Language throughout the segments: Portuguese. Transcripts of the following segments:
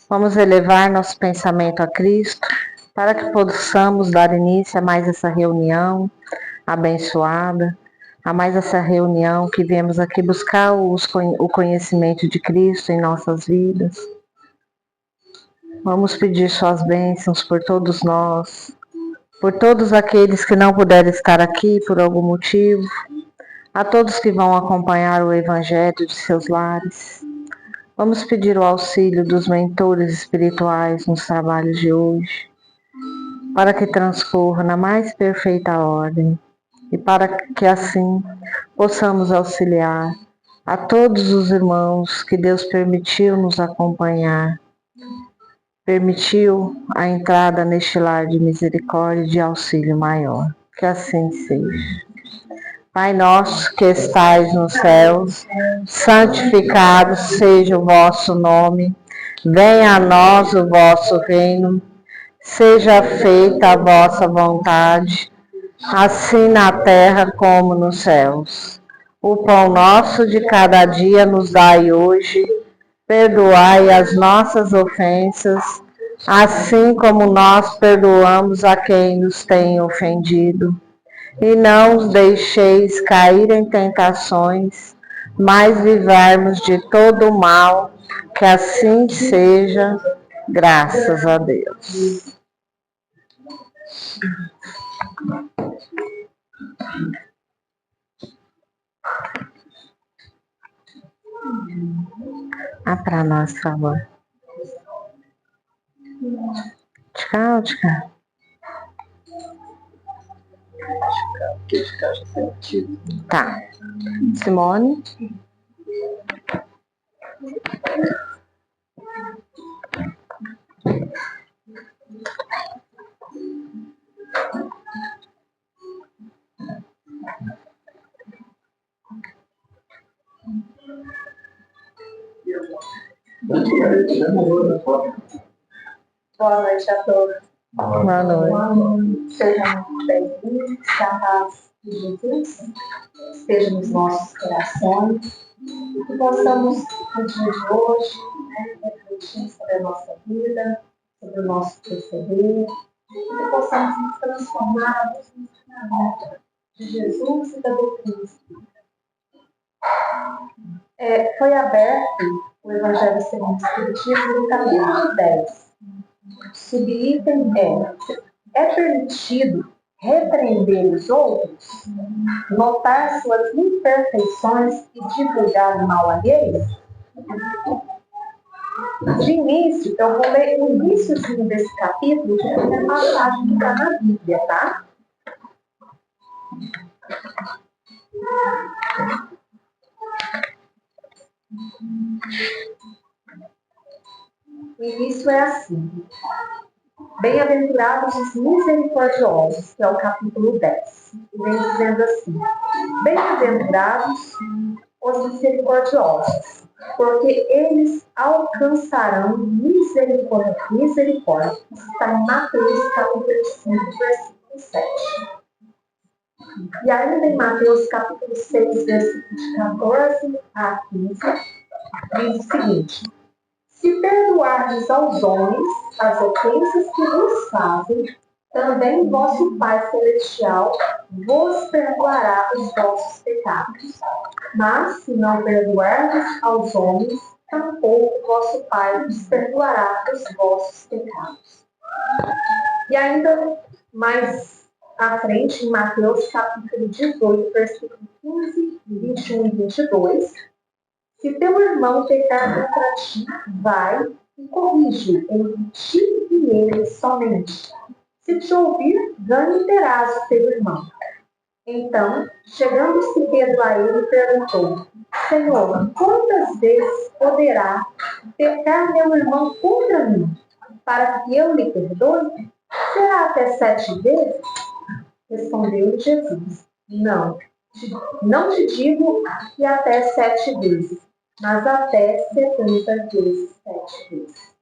Vamos elevar nosso pensamento a Cristo para que possamos dar início a mais essa reunião abençoada, a mais essa reunião que viemos aqui buscar o conhecimento de Cristo em nossas vidas. Vamos pedir suas bênçãos por todos nós, por todos aqueles que não puderam estar aqui por algum motivo, a todos que vão acompanhar o Evangelho de seus lares. Vamos pedir o auxílio dos mentores espirituais nos trabalhos de hoje, para que transcorra na mais perfeita ordem e para que assim possamos auxiliar a todos os irmãos que Deus permitiu nos acompanhar, permitiu a entrada neste lar de misericórdia e de auxílio maior. Que assim seja. Pai nosso que estais nos céus, santificado seja o vosso nome, venha a nós o vosso reino, seja feita a vossa vontade, assim na terra como nos céus. O pão nosso de cada dia nos dai hoje, perdoai as nossas ofensas, assim como nós perdoamos a quem nos tem ofendido. E não os deixeis cair em tentações, mas livrai-nos de todo o mal, que assim seja, graças a Deus. Para nós, por favor. Tchau, tchau. Tá. Simone? Boa noite a todos. Boa noite. Sejam muito bem-vindos, que a paz de Jesus esteja nos nossos corações e que possamos, no dia de hoje, refletir sobre a nossa vida, sobre o nosso proceder, e que possamos nos transformar na vida de Jesus e da doutrina espírita. Foi aberto o Evangelho segundo o Espiritismo no capítulo 10. Subitem é permitido repreender os outros, notar suas imperfeições e divulgar o mal alheio? De início, eu vou ler o iníciozinho desse capítulo, que é a passagem que está na Bíblia, tá? O início é assim: bem-aventurados os misericordiosos, que é o capítulo 10. E vem dizendo assim: bem-aventurados os misericordiosos, porque eles alcançarão misericórdia. Está em Mateus capítulo 5, versículo 7. E ainda em Mateus capítulo 6, versículo de 14 a 15, diz o seguinte: se perdoardes aos homens as ofensas que vos fazem, também vosso Pai Celestial vos perdoará os vossos pecados. Mas, se não perdoardes aos homens, tampouco vosso Pai vos perdoará os vossos pecados. E ainda mais à frente, em Mateus capítulo 18, versículo 15, 21 e 22, se teu irmão pecar contra ti, vai e corrige entre ti e ele somente. Se te ouvir, ganhe terás o teu irmão. Então, chegando-se Pedro a ele, perguntou: Senhor, quantas vezes poderá pecar meu irmão contra mim, para que eu lhe perdoe? Será até 7 vezes? Respondeu Jesus: Não te digo que até 7 vezes, mas até 70 vezes 7 vezes.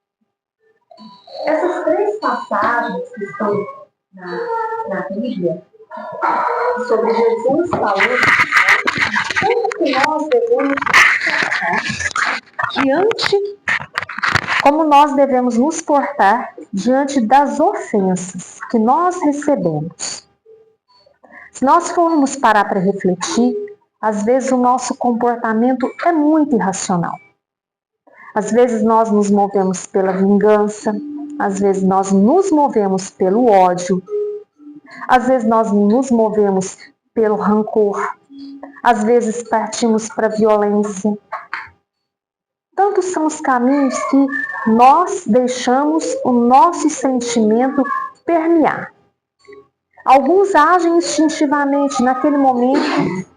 Essas 3 passagens que estão na Bíblia, sobre Jesus falando, como que nós devemos tratar diante Como nós devemos nos portar diante das ofensas que nós recebemos. Se nós formos parar para refletir, às vezes o nosso comportamento é muito irracional. Às vezes nós nos movemos pela vingança, às vezes nós nos movemos pelo ódio, às vezes nós nos movemos pelo rancor, às vezes partimos para a violência. Tantos são os caminhos que nós deixamos o nosso sentimento permear. Alguns agem instintivamente, naquele momento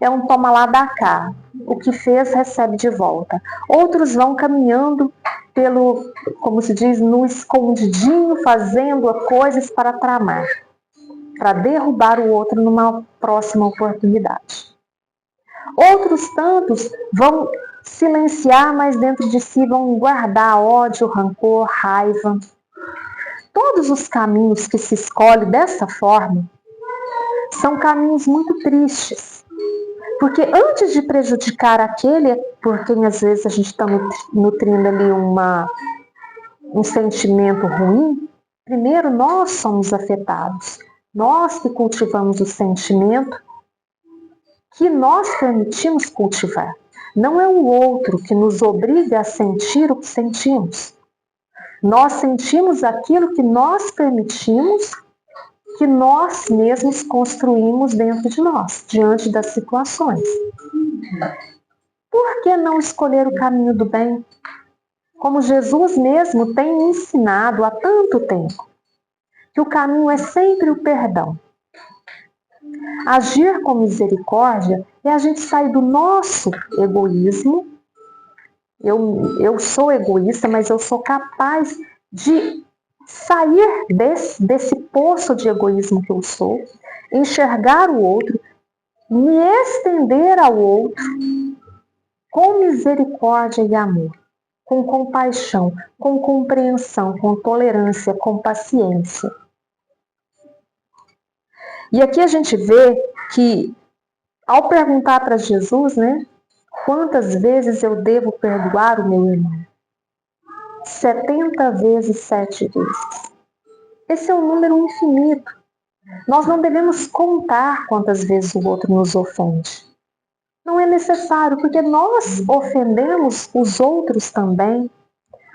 é um toma lá da cá. O que fez, recebe de volta. Outros vão caminhando pelo, como se diz, no escondidinho, fazendo coisas para tramar, para derrubar o outro numa próxima oportunidade. Outros tantos vão silenciar, mas dentro de si vão guardar ódio, rancor, raiva. Todos os caminhos que se escolhe dessa forma são caminhos muito tristes. Porque antes de prejudicar aquele por quem às vezes a gente está nutrindo ali um sentimento ruim, primeiro nós somos afetados. Nós que cultivamos o sentimento que nós permitimos cultivar. Não é o outro que nos obriga a sentir o que sentimos. Nós sentimos aquilo que nós permitimos, que nós mesmos construímos dentro de nós, diante das situações. Por que não escolher o caminho do bem? Como Jesus mesmo tem ensinado há tanto tempo, que o caminho é sempre o perdão. Agir com misericórdia é a gente sair do nosso egoísmo. Eu sou egoísta, mas eu sou capaz de sair desse poço de egoísmo que eu sou, enxergar o outro, me estender ao outro com misericórdia e amor, com compaixão, com compreensão, com tolerância, com paciência. E aqui a gente vê que, ao perguntar para Jesus, quantas vezes eu devo perdoar o meu irmão? 70 vezes 7 vezes. Esse é um número infinito. Nós não devemos contar quantas vezes o outro nos ofende. Não é necessário, porque nós ofendemos os outros também.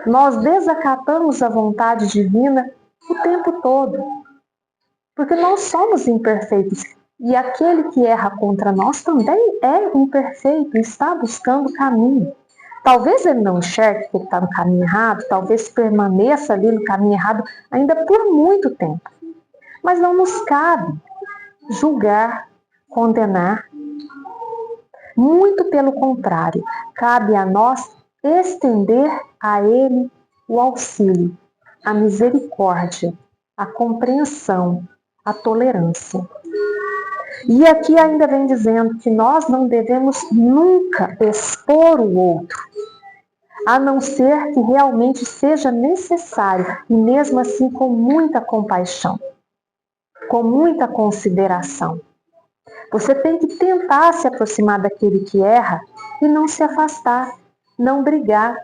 Nós desacatamos a vontade divina o tempo todo. Porque nós somos imperfeitos. E aquele que erra contra nós também é imperfeito e está buscando caminho. Talvez ele não enxergue que ele está no caminho errado, talvez permaneça ali no caminho errado ainda por muito tempo. Mas não nos cabe julgar, condenar. Muito pelo contrário, cabe a nós estender a ele o auxílio, a misericórdia, a compreensão, a tolerância. E aqui ainda vem dizendo que nós não devemos nunca expor o outro, a não ser que realmente seja necessário, e mesmo assim com muita compaixão, com muita consideração. Você tem que tentar se aproximar daquele que erra e não se afastar, não brigar.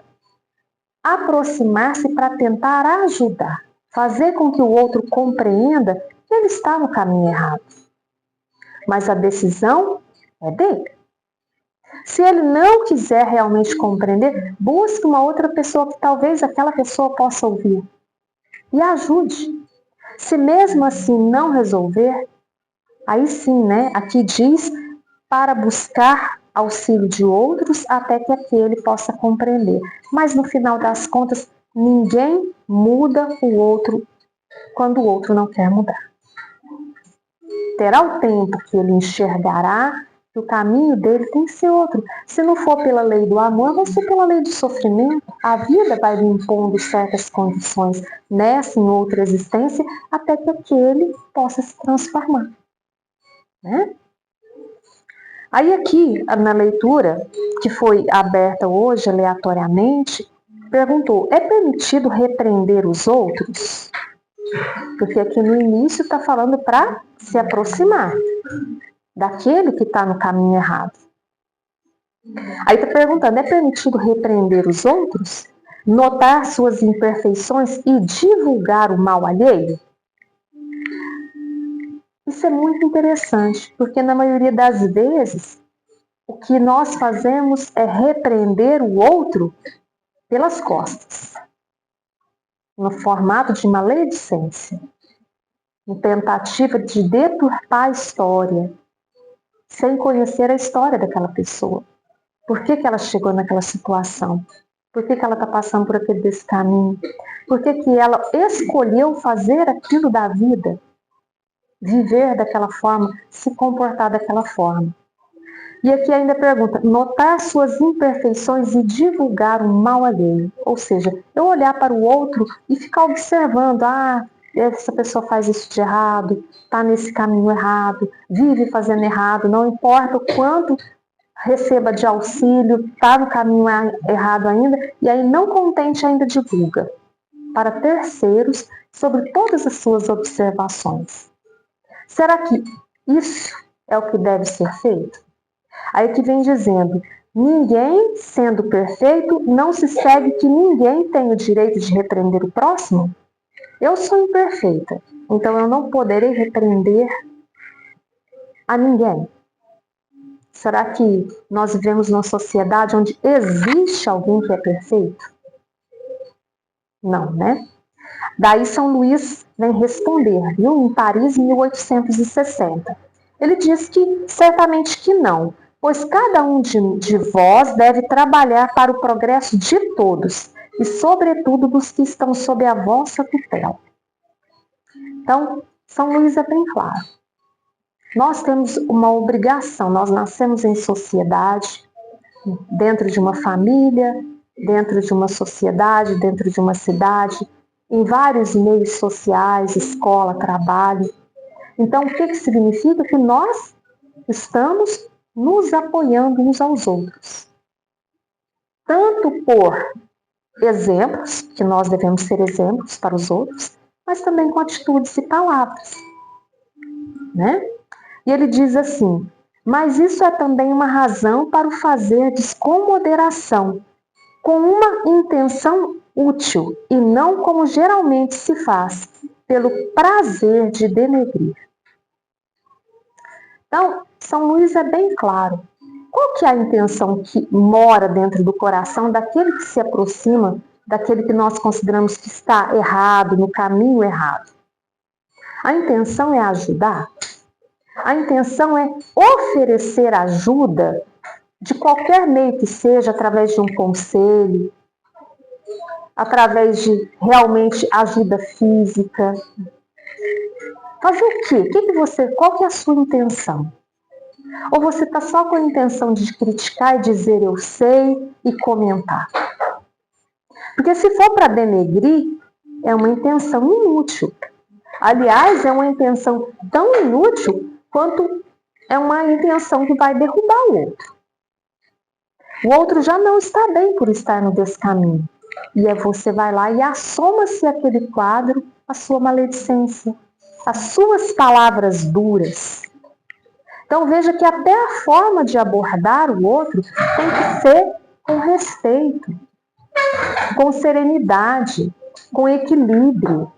Aproximar-se para tentar ajudar, fazer com que o outro compreenda que ele está no caminho errado. Mas a decisão é dele. Se ele não quiser realmente compreender, busque uma outra pessoa que talvez aquela pessoa possa ouvir. E ajude. Se mesmo assim não resolver, aí sim, aqui diz para buscar auxílio de outros até que aquele possa compreender. Mas no final das contas, ninguém muda o outro quando o outro não quer mudar. Terá o tempo que ele enxergará que o caminho dele tem que ser outro. Se não for pela lei do amor, vai ser pela lei do sofrimento. A vida vai lhe impondo certas condições nessa e em outra existência até que aquele possa se transformar. Aí aqui, na leitura, que foi aberta hoje aleatoriamente, perguntou, é permitido repreender os outros? Porque aqui no início está falando para se aproximar daquele que está no caminho errado. Aí está perguntando, é permitido repreender os outros? Notar suas imperfeições e divulgar o mal alheio? Isso é muito interessante, porque na maioria das vezes, o que nós fazemos é repreender o outro pelas costas, no formato de maledicência, em tentativa de deturpar a história, sem conhecer a história daquela pessoa. Por que ela chegou naquela situação? Por que ela está passando por aquele desse caminho? Por que ela escolheu fazer aquilo da vida? Viver daquela forma, se comportar daquela forma. E aqui ainda pergunta, notar suas imperfeições e divulgar o mal alheio. Ou seja, eu olhar para o outro e ficar observando, essa pessoa faz isso de errado, está nesse caminho errado, vive fazendo errado, não importa o quanto receba de auxílio, está no caminho errado ainda, e aí não contente ainda divulga para terceiros sobre todas as suas observações. Será que isso é o que deve ser feito? Aí que vem dizendo, ninguém sendo perfeito, não se segue que ninguém tem o direito de repreender o próximo? Eu sou imperfeita, então eu não poderei repreender a ninguém. Será que nós vivemos numa sociedade onde existe alguém que é perfeito? Não, né? Daí São Luís vem responder, viu? Em Paris, 1860. Ele diz que certamente que não, pois cada um de vós deve trabalhar para o progresso de todos, e sobretudo dos que estão sob a vossa tutela. Então, São Luís é bem claro. Nós temos uma obrigação, nós nascemos em sociedade, dentro de uma família, dentro de uma sociedade, dentro de uma cidade, em vários meios sociais, escola, trabalho. Então, o que significa? Que nós estamos nos apoiando uns aos outros. Tanto por exemplos, que nós devemos ser exemplos para os outros, mas também com atitudes e palavras, né? E ele diz assim, mas isso é também uma razão para o fazerdes com moderação, com uma intenção útil, e não como geralmente se faz, pelo prazer de denegrir. Então, São Luís é bem claro. Qual que é a intenção que mora dentro do coração daquele que se aproxima, daquele que nós consideramos que está errado, no caminho errado? A intenção é ajudar? A intenção é oferecer ajuda de qualquer meio que seja, através de um conselho, através de realmente ajuda física. Fazer o quê? Qual que é a sua intenção? Ou você está só com a intenção de criticar e dizer eu sei e comentar? Porque se for para denegrir, é uma intenção inútil. Aliás, é uma intenção tão inútil quanto é uma intenção que vai derrubar o outro. O outro já não está bem por estar no descaminho. E aí você vai lá e assoma-se àquele quadro a sua maledicência, as suas palavras duras. Então veja que até a forma de abordar o outro tem que ser com respeito, com serenidade, com equilíbrio.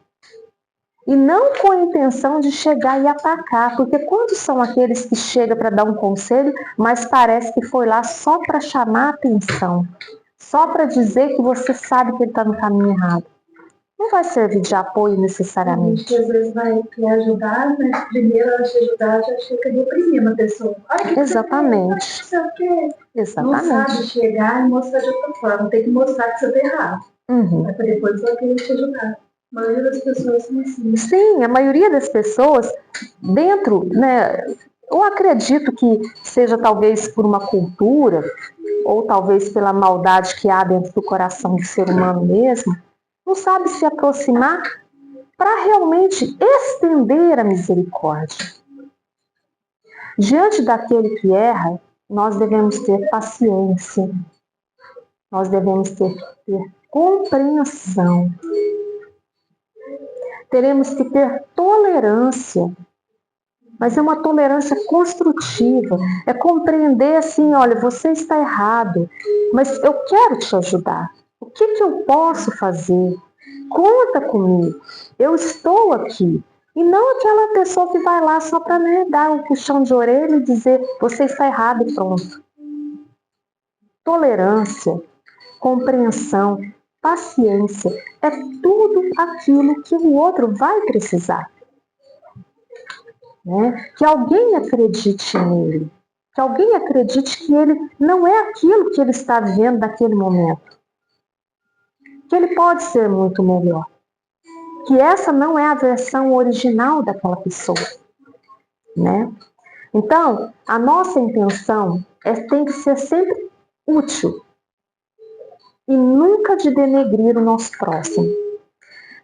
E não com a intenção de chegar e atacar, porque quantos são aqueles que chegam para dar um conselho, mas parece que foi lá só para chamar a atenção, só para dizer que você sabe que ele está no caminho errado. Não vai servir de apoio necessariamente. Às vezes vai querer ajudar, mas primeiro antes de ajudar já chega a reprimir uma pessoa. Exatamente. Não sabe chegar e mostrar de outra forma, tem que mostrar que você está errado. Para depois vai querer te ajudar. A maioria das pessoas são assim. Sim, a maioria das pessoas dentro, né? Eu acredito que seja talvez por uma cultura, ou talvez pela maldade que há dentro do coração do ser humano mesmo, não sabe se aproximar para realmente estender a misericórdia. Diante daquele que erra, nós devemos ter paciência, nós devemos ter compreensão. Teremos que ter tolerância, mas é uma tolerância construtiva, é compreender assim, olha, você está errado, mas eu quero te ajudar, eu que eu posso fazer? Conta comigo, eu estou aqui. E não aquela pessoa que vai lá só para dar um puxão de orelha e dizer você está errado e pronto. Tolerância, compreensão, paciência, é tudo aquilo que o outro vai precisar. Né? Que alguém acredite nele, que alguém acredite que ele não é aquilo que ele está vivendo naquele momento, que ele pode ser muito melhor, que essa não é a versão original daquela pessoa, né? Então, a nossa intenção tem que ser sempre útil e nunca de denegrir o nosso próximo.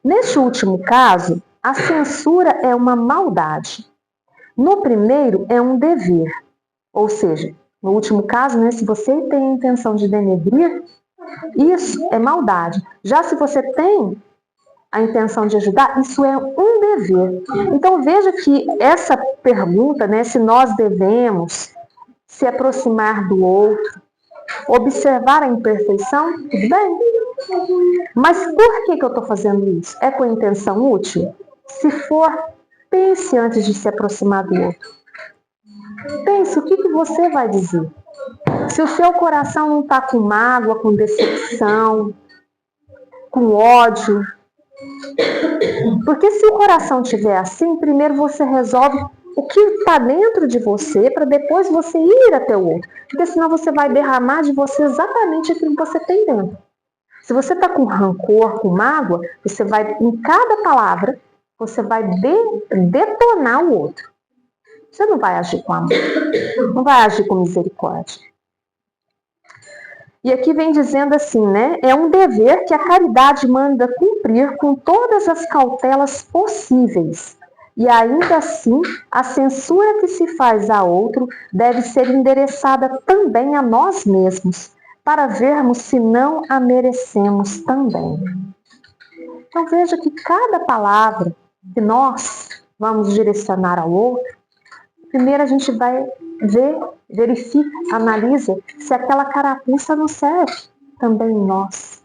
Neste último caso, a censura é uma maldade. No primeiro, é um dever. Ou seja, no último caso, né, se você tem a intenção de denegrir, isso é maldade. Já se você tem a intenção de ajudar, isso é um dever. Então veja que essa pergunta, né, se nós devemos se aproximar do outro, observar a imperfeição, tudo bem. Mas por que eu estou fazendo isso? É com intenção útil? Se for, pense antes de se aproximar do outro. Pense o que você vai dizer. Se o seu coração não está com mágoa, com decepção, com ódio. Porque se o coração estiver assim, primeiro você resolve o que está dentro de você para depois você ir até o outro. Porque senão você vai derramar de você exatamente aquilo que você tem dentro. Se você está com rancor, com mágoa, você vai, em cada palavra, você vai detonar o outro. Você não vai agir com amor, não vai agir com misericórdia. E aqui vem dizendo assim, né? É um dever que a caridade manda cumprir com todas as cautelas possíveis. E ainda assim, a censura que se faz a outro deve ser endereçada também a nós mesmos, para vermos se não a merecemos também. Então veja que cada palavra que nós vamos direcionar ao outro, primeiro a gente vai verifica, analisa se aquela carapuça não serve também em nós.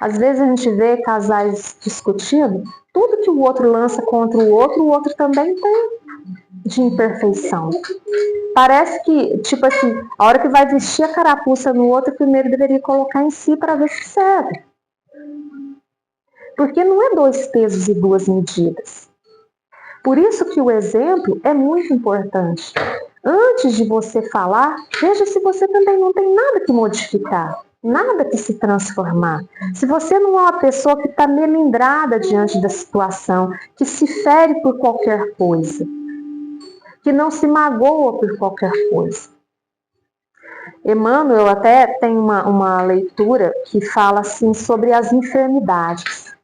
Às vezes a gente vê casais discutindo, tudo que o outro lança contra o outro também tem de imperfeição. Parece que, tipo assim, a hora que vai vestir a carapuça no outro, primeiro deveria colocar em si para ver se serve. Porque não é 2 pesos e 2 medidas. Por isso que o exemplo é muito importante. Antes de você falar, veja se você também não tem nada que modificar, nada que se transformar. Se você não é uma pessoa que está melindrada diante da situação, que se fere por qualquer coisa, que não se magoa por qualquer coisa. Emmanuel até tem uma leitura que fala assim sobre as enfermidades.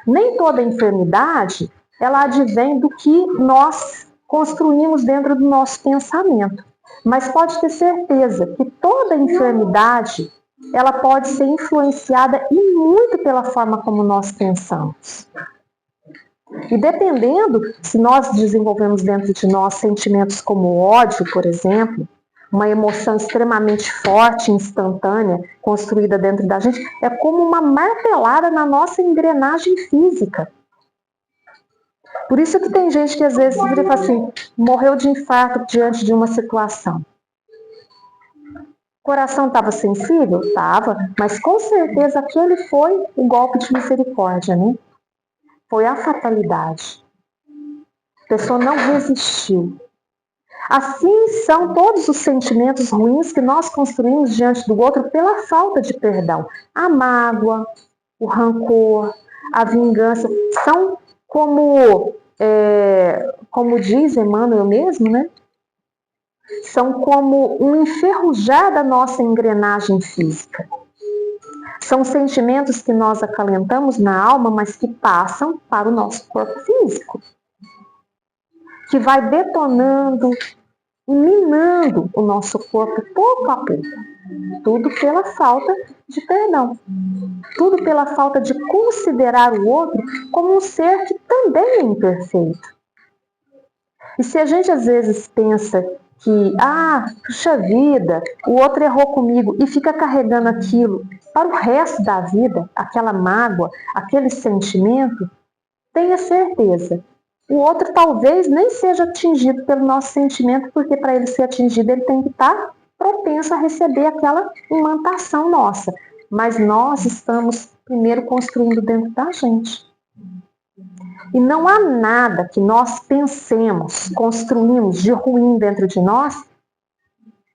Nem toda enfermidade ela advém do que nós construímos dentro do nosso pensamento. Mas pode ter certeza que toda enfermidade ela pode ser influenciada e muito pela forma como nós pensamos. E dependendo, se nós desenvolvemos dentro de nós sentimentos como ódio, por exemplo, uma emoção extremamente forte, instantânea, construída dentro da gente, é como uma martelada na nossa engrenagem física. Por isso que tem gente que às vezes fala assim, morreu de infarto diante de uma situação. O coração estava sensível? Estava, mas com certeza aquele foi o golpe de misericórdia, né? Foi a fatalidade. A pessoa não resistiu. Assim são todos os sentimentos ruins que nós construímos diante do outro pela falta de perdão. A mágoa, o rancor, a vingança, são como diz Emmanuel mesmo, né? São como um enferrujar da nossa engrenagem física. São sentimentos que nós acalentamos na alma, mas que passam para o nosso corpo físico. Que vai detonando e minando o nosso corpo pouco a pouco. Tudo pela falta de perdão. Tudo pela falta de considerar o outro como um ser que também é imperfeito. E se a gente às vezes pensa que, puxa vida, o outro errou comigo, e fica carregando aquilo para o resto da vida, aquela mágoa, aquele sentimento, tenha certeza, o outro talvez nem seja atingido pelo nosso sentimento, porque para ele ser atingido ele tem que estar propenso a receber aquela imantação nossa. Mas nós estamos primeiro construindo dentro da gente. E não há nada que nós pensemos, construímos de ruim dentro de nós,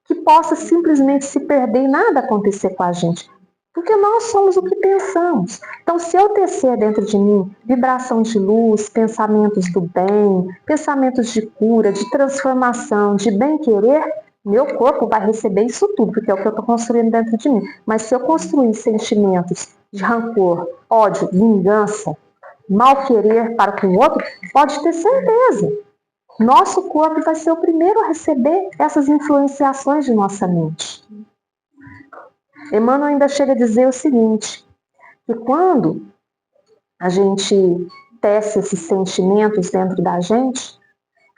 que possa simplesmente se perder e nada acontecer com a gente. Porque nós somos o que pensamos. Então, se eu tecer dentro de mim vibração de luz, pensamentos do bem, pensamentos de cura, de transformação, de bem-querer, meu corpo vai receber isso tudo, porque é o que eu estou construindo dentro de mim. Mas se eu construir sentimentos de rancor, ódio, vingança, mal-querer para com o outro, pode ter certeza. Nosso corpo vai ser o primeiro a receber essas influenciações de nossa mente. Emmanuel ainda chega a dizer o seguinte, que quando a gente tece esses sentimentos dentro da gente,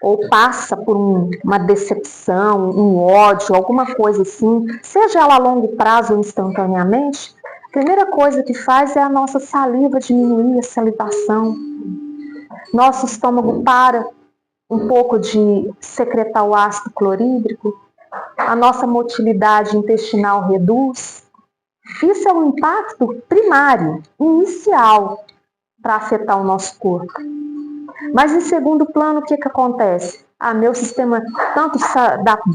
ou passa por uma decepção, um ódio, alguma coisa assim, seja ela a longo prazo ou instantaneamente, a primeira coisa que faz é a nossa saliva diminuir, a salivação. Nosso estômago para um pouco de secretar o ácido clorídrico, a nossa motilidade intestinal reduz. Isso é um impacto primário, inicial, para afetar o nosso corpo. Mas em segundo plano, o que acontece? Meu sistema, tanto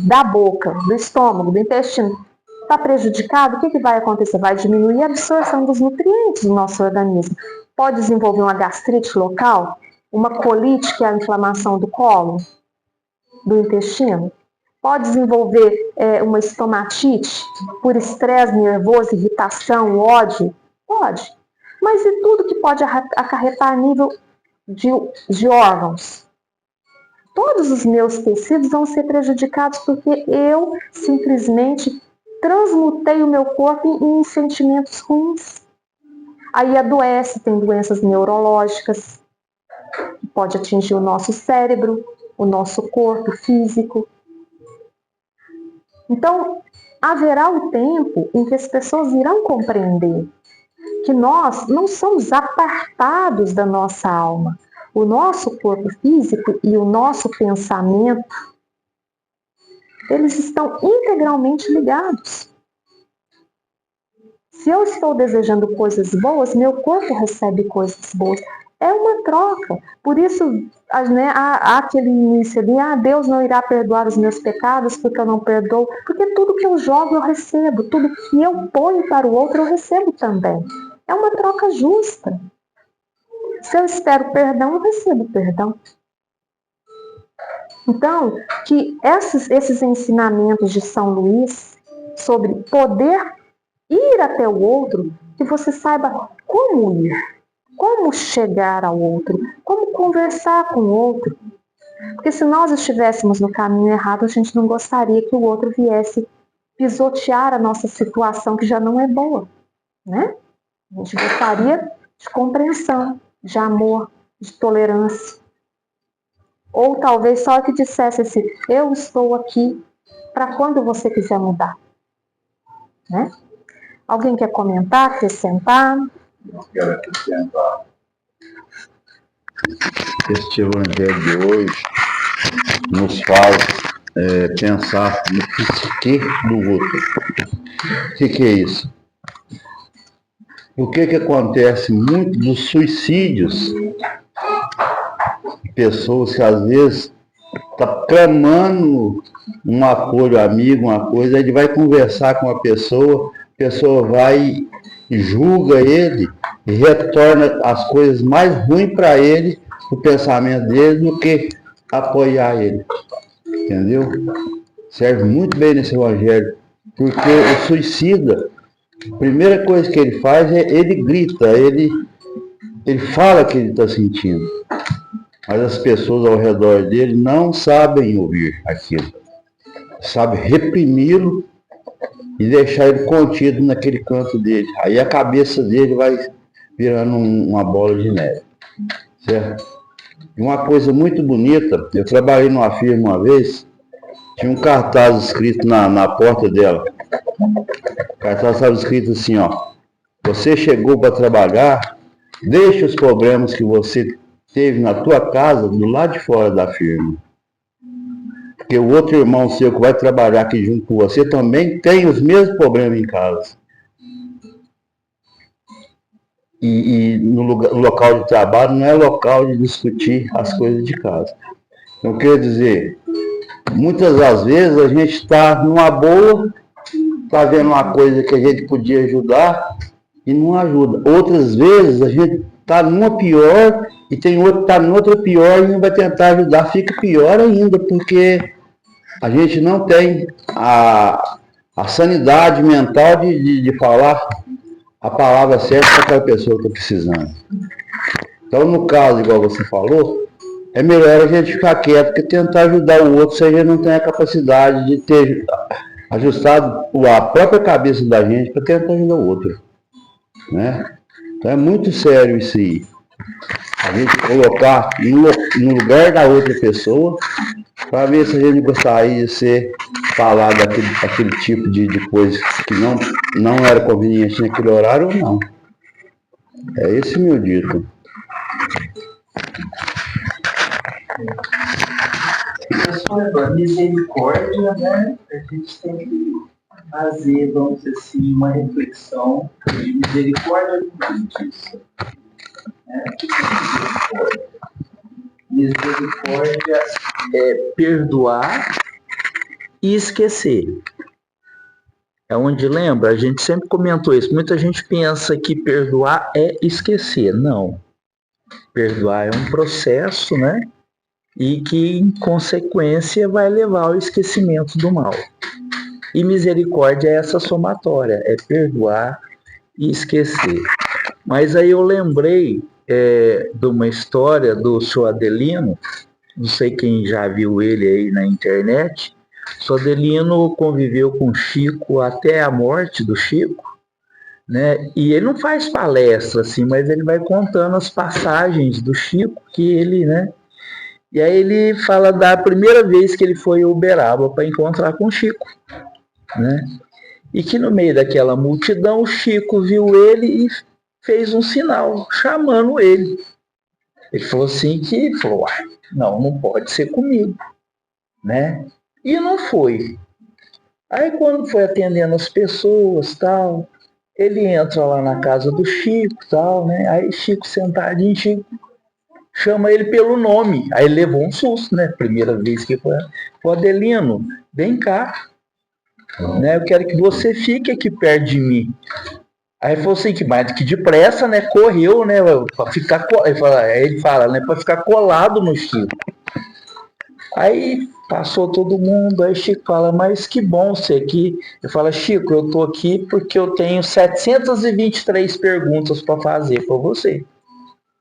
da boca, do estômago, do intestino, está prejudicado, o que vai acontecer? Vai diminuir a absorção dos nutrientes do nosso organismo. Pode desenvolver uma gastrite local, uma colite, que é a inflamação do colo, do intestino. Pode desenvolver uma estomatite por estresse nervoso, irritação, ódio? Pode. Mas e tudo que pode acarretar a nível de órgãos? Todos os meus tecidos vão ser prejudicados porque eu simplesmente transmutei o meu corpo em sentimentos ruins. Aí adoece, tem doenças neurológicas, que pode atingir o nosso cérebro, o nosso corpo físico. Então, haverá o tempo em que as pessoas irão compreender que nós não somos apartados da nossa alma. O nosso corpo físico e o nosso pensamento, eles estão integralmente ligados. Se eu estou desejando coisas boas, meu corpo recebe coisas boas. É uma troca. Por isso, há aquele início de Deus não irá perdoar os meus pecados porque eu não perdoo. Porque tudo que eu jogo eu recebo. Tudo que eu ponho para o outro eu recebo também. É uma troca justa. Se eu espero perdão, eu recebo perdão. Então, que esses ensinamentos de São Luís sobre poder ir até o outro, que você saiba como ir. Como chegar ao outro, como conversar com o outro. Porque se nós estivéssemos no caminho errado, a gente não gostaria que o outro viesse pisotear a nossa situação, que já não é boa, né? A gente gostaria de compreensão, de amor, de tolerância. Ou talvez só que dissesse assim, eu estou aqui para quando você quiser mudar. Né? Alguém quer comentar, acrescentar? Eu quero acrescentar. Este evangelho de hoje nos faz pensar no psique do outro. O que é isso? O que acontece muito dos suicídios? Pessoas que às vezes estão clamando um apoio amigo, uma coisa, ele vai conversar com a pessoa vai e julga ele e retorna as coisas mais ruins para ele, o pensamento dele, do que apoiar ele. Entendeu? Serve muito bem nesse evangelho, porque o suicida, a primeira coisa que ele faz é ele grita, ele fala que ele está sentindo, mas as pessoas ao redor dele não sabem ouvir aquilo, sabem reprimi-lo e deixar ele contido naquele canto dele. Aí a cabeça dele vai virando uma bola de neve, certo? E uma coisa muito bonita, eu trabalhei numa firma uma vez, tinha um cartaz escrito na porta dela. O cartaz estava escrito assim, ó. Você chegou para trabalhar, deixa os problemas que você teve na tua casa do lado de fora da firma. Porque o outro irmão seu que vai trabalhar aqui junto com você também tem os mesmos problemas em casa. E no local de trabalho não é local de discutir as coisas de casa. Então, quer dizer, muitas das vezes a gente está numa boa, está vendo uma coisa que a gente podia ajudar e não ajuda. Outras vezes a gente está numa pior e tem outro que está noutra pior e não vai tentar ajudar, fica pior ainda, porque a gente não tem a sanidade mental de falar a palavra certa para aquela pessoa que está precisando. Então, no caso, igual você falou, é melhor a gente ficar quieto que tentar ajudar o outro se a gente não tem a capacidade de ter ajustado a própria cabeça da gente para tentar ajudar o outro. Né? Então é muito sério isso aí. A gente colocar no lugar da outra pessoa para ver se a gente gostaria de ser falado aquele tipo de coisa que não era conveniente naquele horário ou não. É esse meu dito. Pessoal, a misericórdia, né? A gente tem que fazer, vamos dizer assim, uma reflexão de misericórdia e justiça. O que é misericórdia? Misericórdia é perdoar e esquecer. É onde lembra, a gente sempre comentou isso. Muita gente pensa que perdoar é esquecer. Não. Perdoar é um processo, né? E que, em consequência, vai levar ao esquecimento do mal. E misericórdia é essa somatória, é perdoar e esquecer. Mas aí eu lembrei de uma história do seu Adelino, não sei quem já viu ele aí na internet. O seu Adelino conviveu com Chico até a morte do Chico, né? E ele não faz palestra assim, mas ele vai contando as passagens do Chico que ele, né? E aí ele fala da primeira vez que ele foi a Uberaba para encontrar com o Chico, né? E que no meio daquela multidão o Chico viu ele e fez um sinal chamando ele. Ele falou assim não pode ser comigo, né? E não foi. Aí quando foi atendendo as pessoas, tal, ele entra lá na casa do Chico, tal, né? Aí Chico sentadinho, Chico chama ele pelo nome. Aí ele levou um susto, né? Primeira vez que foi. Adelino, vem cá, né? Eu quero que você fique aqui perto de mim. Aí falou assim, que mais que depressa, né? Correu, né? Para ficar, ele fala, né? Para ficar colado no Chico. Aí passou todo mundo, aí Chico fala, mas que bom você aqui. Eu falo, Chico, eu tô aqui porque eu tenho 723 perguntas para fazer para você.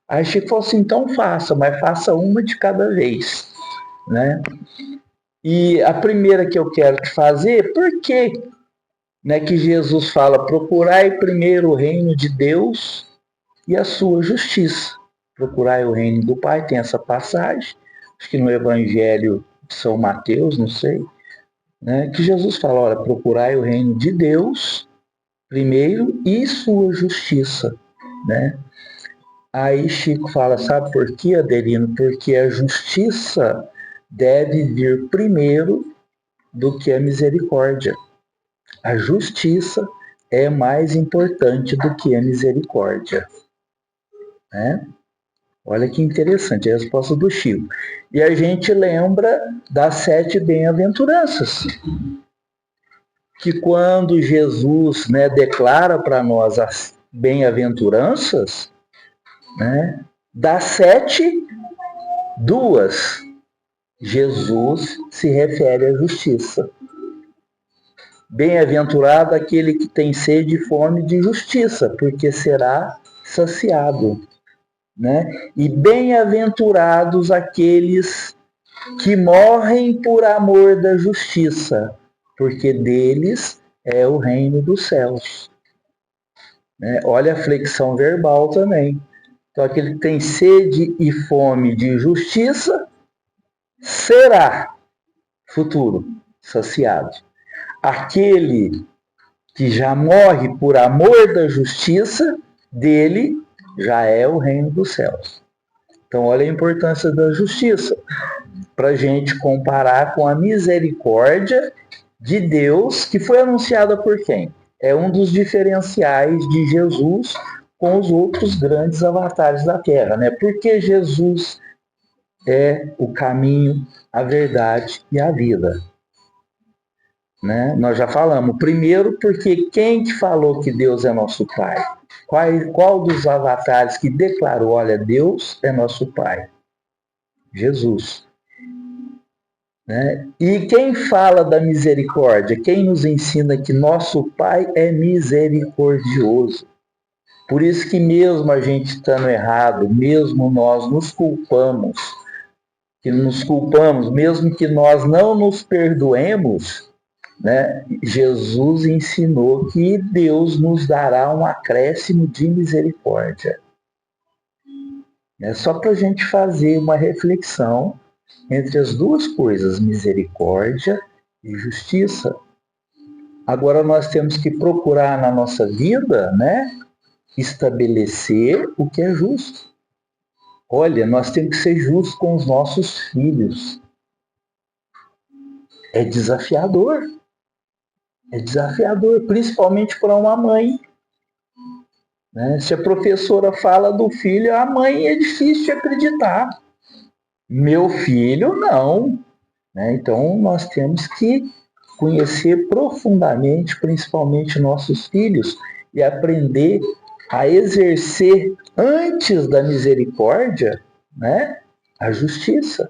Aí Chico falou assim, então faça, mas faça uma de cada vez, né? E a primeira que eu quero te fazer, por que, né, que Jesus fala, procurai primeiro o reino de Deus e a sua justiça. Procurai o reino do Pai, tem essa passagem, acho que no Evangelho de São Mateus, não sei, né, que Jesus fala, olha, procurai o reino de Deus primeiro e sua justiça, né? Aí Chico fala, sabe por quê, Adelino? Porque a justiça deve vir primeiro do que a misericórdia. A justiça é mais importante do que a misericórdia, né? Olha que interessante a resposta do Chico. E a gente lembra das 7 bem-aventuranças, que quando Jesus, né, declara para nós as bem-aventuranças, né, das 7, 2, Jesus se refere à justiça. Bem-aventurado aquele que tem sede e fome de justiça, porque será saciado, né? E bem-aventurados aqueles que morrem por amor da justiça, porque deles é o reino dos céus. Né? Olha a flexão verbal também. Então, aquele que tem sede e fome de justiça será futuro saciado. Aquele que já morre por amor da justiça, dele já é o reino dos céus. Então, olha a importância da justiça, para a gente comparar com a misericórdia de Deus, que foi anunciada por quem? É um dos diferenciais de Jesus com os outros grandes avatares da Terra, né? Porque Jesus é o caminho, a verdade e a vida. Né? Nós já falamos. Primeiro, porque quem que falou que Deus é nosso Pai? Qual dos avatares que declarou, olha, Deus é nosso Pai? Jesus. Né? E quem fala da misericórdia? Quem nos ensina que nosso Pai é misericordioso? Por isso que mesmo a gente estando errado, mesmo nós nos culpamos, mesmo que nós não nos perdoemos, né? Jesus ensinou que Deus nos dará um acréscimo de misericórdia. É só para a gente fazer uma reflexão entre as duas coisas, misericórdia e justiça. Agora nós temos que procurar na nossa vida, né, estabelecer o que é justo. Olha, nós temos que ser justos com os nossos filhos. É desafiador. É desafiador, principalmente para uma mãe. Né? Se a professora fala do filho, a mãe é difícil de acreditar. Meu filho, não. Né? Então, nós temos que conhecer profundamente, principalmente nossos filhos, e aprender a exercer, antes da misericórdia, né, a justiça.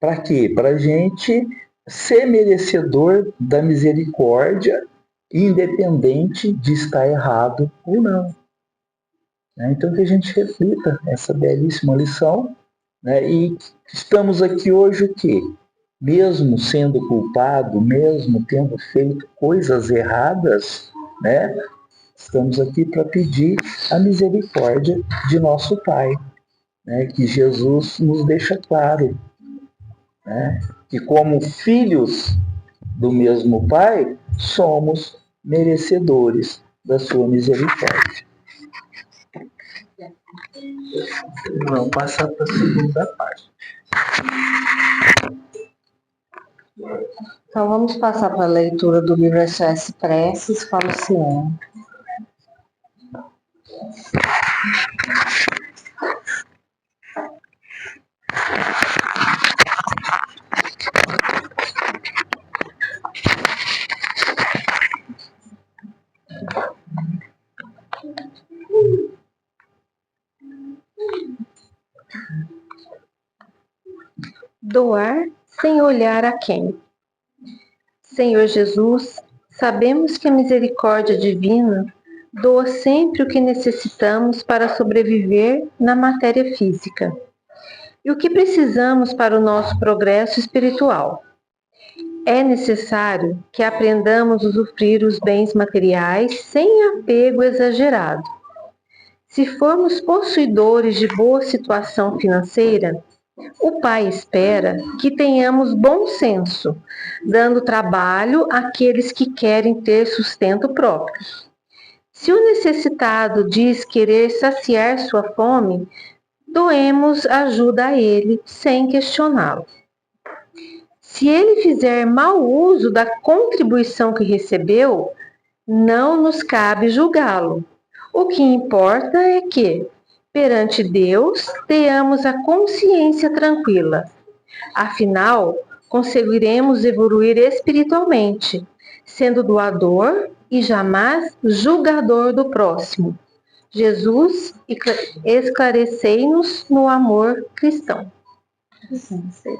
Para quê? Para a gente ser merecedor da misericórdia, independente de estar errado ou não. Então, que a gente reflita essa belíssima lição, né? E estamos aqui hoje o quê? Mesmo sendo culpado, mesmo tendo feito coisas erradas, né? Estamos aqui para pedir a misericórdia de nosso Pai, né? Que Jesus nos deixa claro, né? Que como filhos do mesmo Pai, somos merecedores da sua misericórdia. Vamos passar para a segunda parte. Então vamos passar para a leitura do livro SOS Preces para Luciano. Doar sem olhar a quem. Senhor Jesus, sabemos que a misericórdia divina doa sempre o que necessitamos para sobreviver na matéria física e o que precisamos para o nosso progresso espiritual. É necessário que aprendamos a usufruir os bens materiais sem apego exagerado. Se formos possuidores de boa situação financeira, o Pai espera que tenhamos bom senso, dando trabalho àqueles que querem ter sustento próprio. Se o necessitado diz querer saciar sua fome, doemos ajuda a ele sem questioná-lo. Se ele fizer mau uso da contribuição que recebeu, não nos cabe julgá-lo. O que importa é que, perante Deus, tenhamos a consciência tranquila. Afinal, conseguiremos evoluir espiritualmente, sendo doador e jamais julgador do próximo. Jesus, esclarecei-nos no amor cristão. Sim, sim.